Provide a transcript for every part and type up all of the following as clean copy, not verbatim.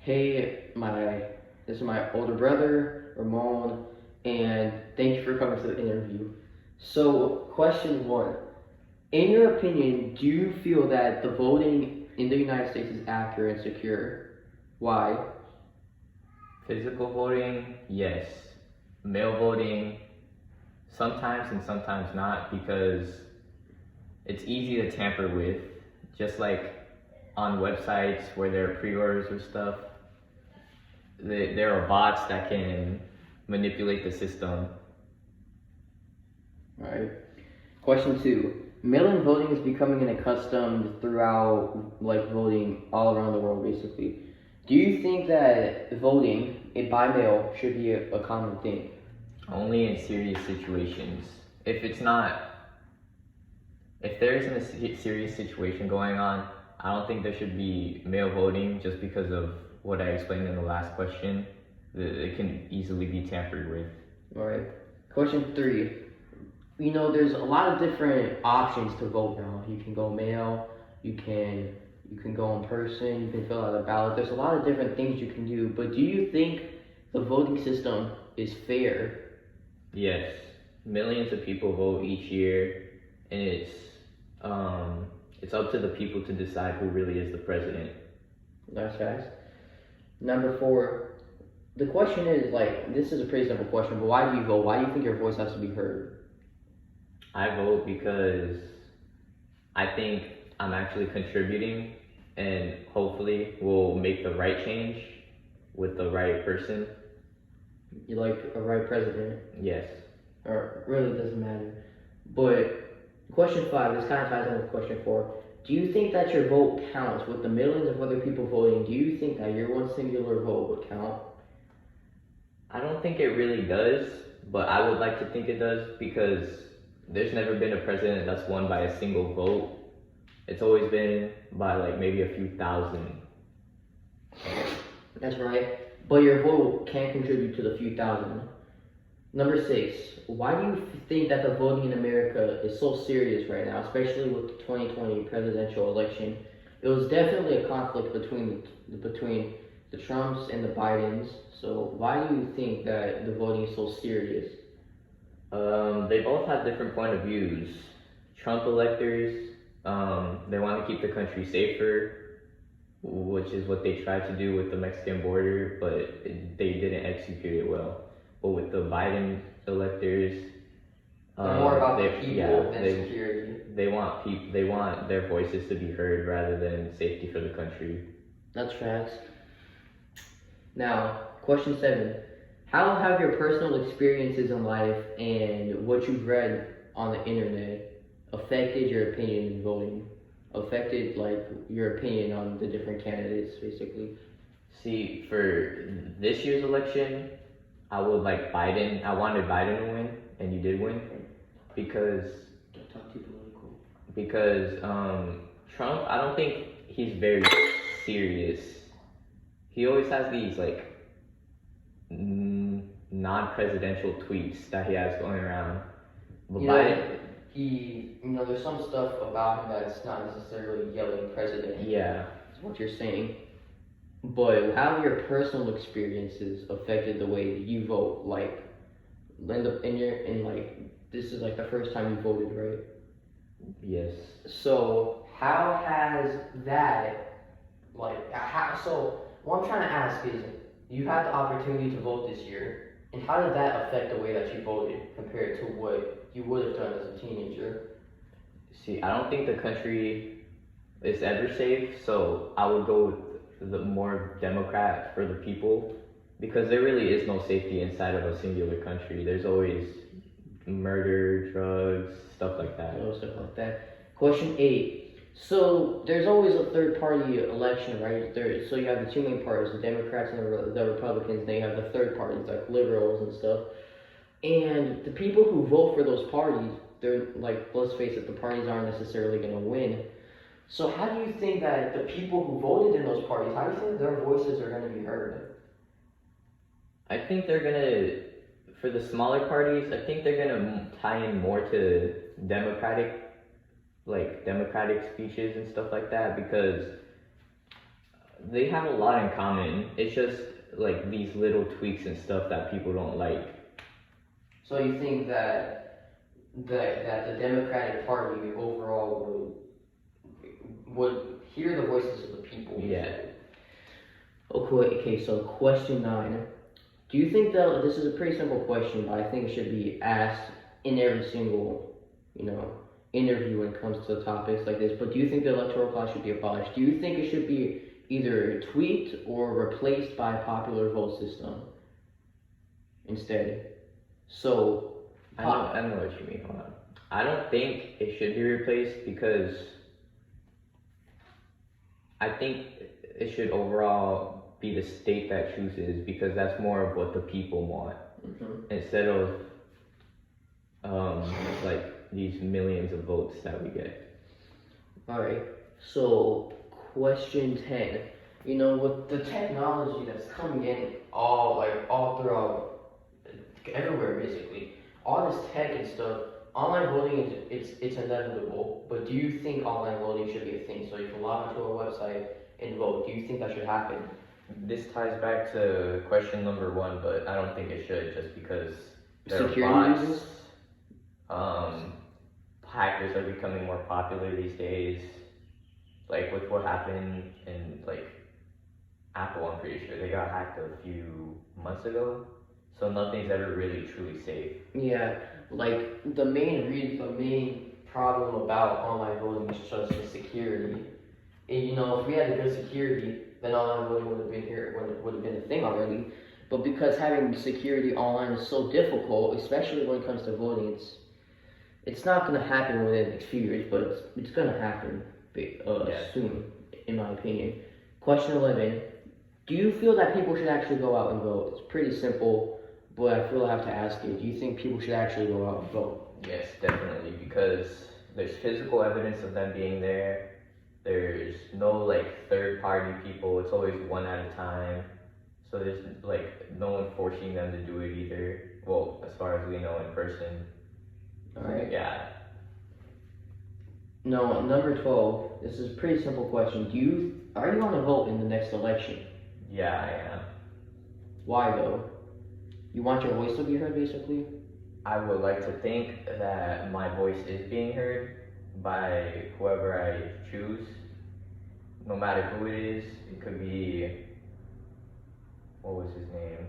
Hey, this is my older brother, Ramon, and thank you for coming to the interview. So, question one. In your opinion, do you feel that the voting in the United States is accurate and secure? Why? Physical voting, yes. Mail voting, sometimes and sometimes not because it's easy to tamper with. Just like on websites where there are pre-orders or stuff, there are bots that can manipulate the system. Right. Question two. Mail-in voting is becoming an accustomed throughout, like voting all around the world, basically. Do you think that voting by mail should be a common thing? Only in serious situations. If there isn't a serious situation going on, I don't think there should be mail voting just because of what I explained in the last question. It can easily be tampered with. All right. Question three. There's a lot of different options to vote now. You can go mail. You can go in person. You can fill out a ballot. There's a lot of different things you can do. But do you think the voting system is fair? Yes, millions of people vote each year, and it's up to the people to decide who really is the president. That's facts. Number four. The question is this is a pretty simple question, but why do you vote? Why do you think your voice has to be heard? I vote because I think I'm actually contributing, and hopefully we'll make the right change with the right person. You like a right president? Yes. Or really doesn't matter. But question five, this kind of ties in with question four. Do you think that your vote counts with the millions of other people voting? Do you think that your one singular vote would count? I don't think it really does, but I would like to think it does because there's never been a president that's won by a single vote. It's always been by maybe a few thousand. That's right. But your vote can contribute to the few thousand. Number six, why do you think that the voting in America is so serious right now, especially with the 2020 presidential election? It was definitely a conflict between the Trumps and the Bidens. So why do you think that the voting is so serious? They both have different point of views. Trump electors, they want to keep the country safer, which is what they tried to do with the Mexican border, but they didn't execute it well. But with the Biden electors, More about the people than they, security. they want their voices to be heard rather than safety for the country. That's facts. Now, question seven. How have your personal experiences in life and what you've read on the internet affected your opinion in voting? Affected your opinion on the different candidates, basically. See, for this year's election, I would like Biden. I wanted Biden to win, and he did win because Don't talk too political. Trump, I don't think he's very serious. He always has these non-presidential tweets that he has going around. But Biden, there's some stuff about him that's not necessarily yelling president. yeah. Is what you're saying. But how have your personal experiences affected the way that you vote? This is the first time you voted, right? Yes. So how has that so what I'm trying to ask is you had the opportunity to vote this year, and how did that affect the way that you voted compared to what you would have done as a teenager? See, I don't think the country is ever safe, so I would go with the more Democrat for the people because there really is no safety inside of a singular country. There's always murder, drugs, stuff like that. Stuff like that. Question 8. So there's always a third party election, right? So you have the two main parties, the Democrats and the Republicans. They have the third parties like liberals and stuff. And the people who vote for those parties, they're let's face it, the parties aren't necessarily going to win. So how do you think that the people who voted in those parties, how do you think their voices are going to be heard? I think they're gonna, for the smaller parties, I think they're gonna tie in more to democratic speeches and stuff like that because they have a lot in common. It's just like these little tweaks and stuff that people don't like. So you think that the Democratic Party overall would hear the voices of the people? Yeah. Okay, so question 9. Do you think that this is a pretty simple question, but I think it should be asked in every single, interview when it comes to topics like this? But do you think the electoral college should be abolished? Do you think it should be either tweaked or replaced by a popular vote system instead? So, I know what you mean. Hold on. I don't think it should be replaced because I think it should overall be the state that chooses, because that's more of what the people want instead of like these millions of votes that we get. All right. So, question 10. With the technology that's coming in all throughout everywhere, basically, all this tech and stuff, online voting it's inevitable. But do you think online voting should be a thing? So you can log into a website and vote. Do you think that should happen? This ties back to question number 1, but I don't think it should, just because there Security are bots. reasons? Hackers are becoming more popular these days. Like with what happened in like Apple, I'm pretty sure they got hacked a few months ago. So nothing's ever really truly safe. Yeah, like the main problem about online voting is just the security. And, if we had good security, then online voting would have been a thing already. But because having security online is so difficult, especially when it comes to voting, it's not gonna happen within the next few years, but it's gonna happen soon, in my opinion. Question 11: do you feel that people should actually go out and vote? It's pretty simple, but I feel I have to ask you. Do you think people should actually go out and vote? Yes, definitely, because there's physical evidence of them being there. There's no like third party people. It's always one at a time. So there's like no one forcing them to do it either. Well, as far as we know, in person. Alright. Yeah. No, number 12. This is a pretty simple question. Are you gonna vote in the next election? Yeah, I am. Why though? You want your voice to be heard, basically? I would like to think that my voice is being heard by whoever I choose, no matter who it is. It could be, what was his name?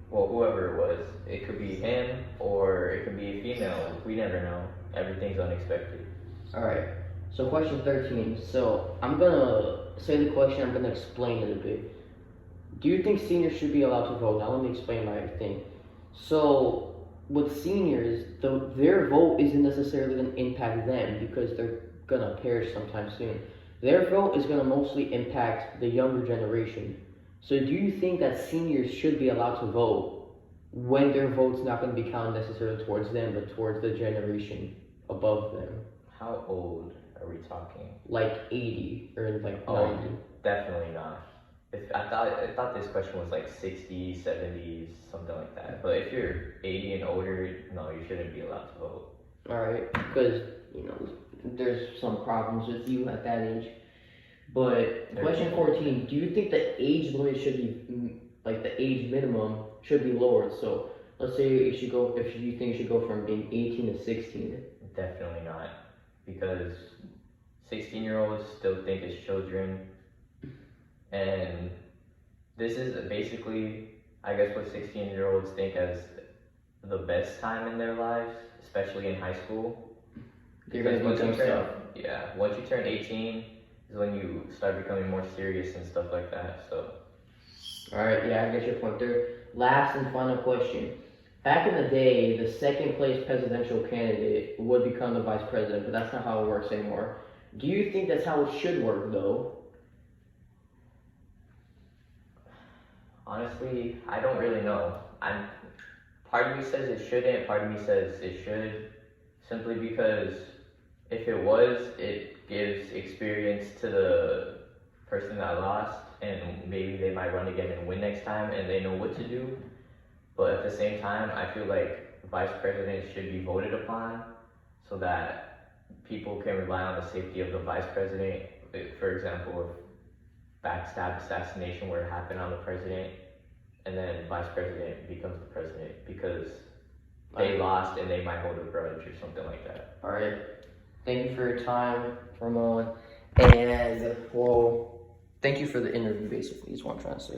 Well, whoever it was. It could be him, or it could be a female. We never know. Everything's unexpected. Alright, so question 13. So I'm gonna say the question, I'm gonna explain it a bit. Do you think seniors should be allowed to vote? Now let me explain my thing. So with seniors, their vote isn't necessarily gonna impact them because they're gonna perish sometime soon. Their vote is gonna mostly impact the younger generation. So do you think that seniors should be allowed to vote when their vote's not gonna be counted necessarily towards them, but towards the generation above them? How old are we talking? Like 80 or like 90. Definitely not. I thought this question was like 60s, 70s, something like that. But if you're 80 and older, no, you shouldn't be allowed to vote. Alright, because, there's some problems with you at that age. But question 14, do you think the age limit should be, like the age minimum should be lowered? So let's say if you think it should go from being 18 to 16. Definitely not. Because 16-year-olds still think as children. And this is basically, I guess, what 16-year-olds think as the best time in their lives, especially in high school. They're gonna do dumb stuff. Yeah, once you turn 18 is when you start becoming more serious and stuff like that. So. Alright, yeah, I get your point there. Last and final question. Back in the day, the second place presidential candidate would become the vice president, but that's not how it works anymore. Do you think that's how it should work, though? Honestly, I don't really know. Part of me says it shouldn't, part of me says it should, simply because if it was, it gives experience to the person that lost, and maybe they might run again and win next time, and they know what to do. But at the same time, I feel like vice presidents should be voted upon so that people can rely on the safety of the vice president. For example, if backstab assassination were to happen on the president, and then vice president becomes the president because they lost and they might hold a grudge or something like that. All right. Thank you for your time, Ramon. And, well, thank you for the interview, basically, is what I'm trying to say.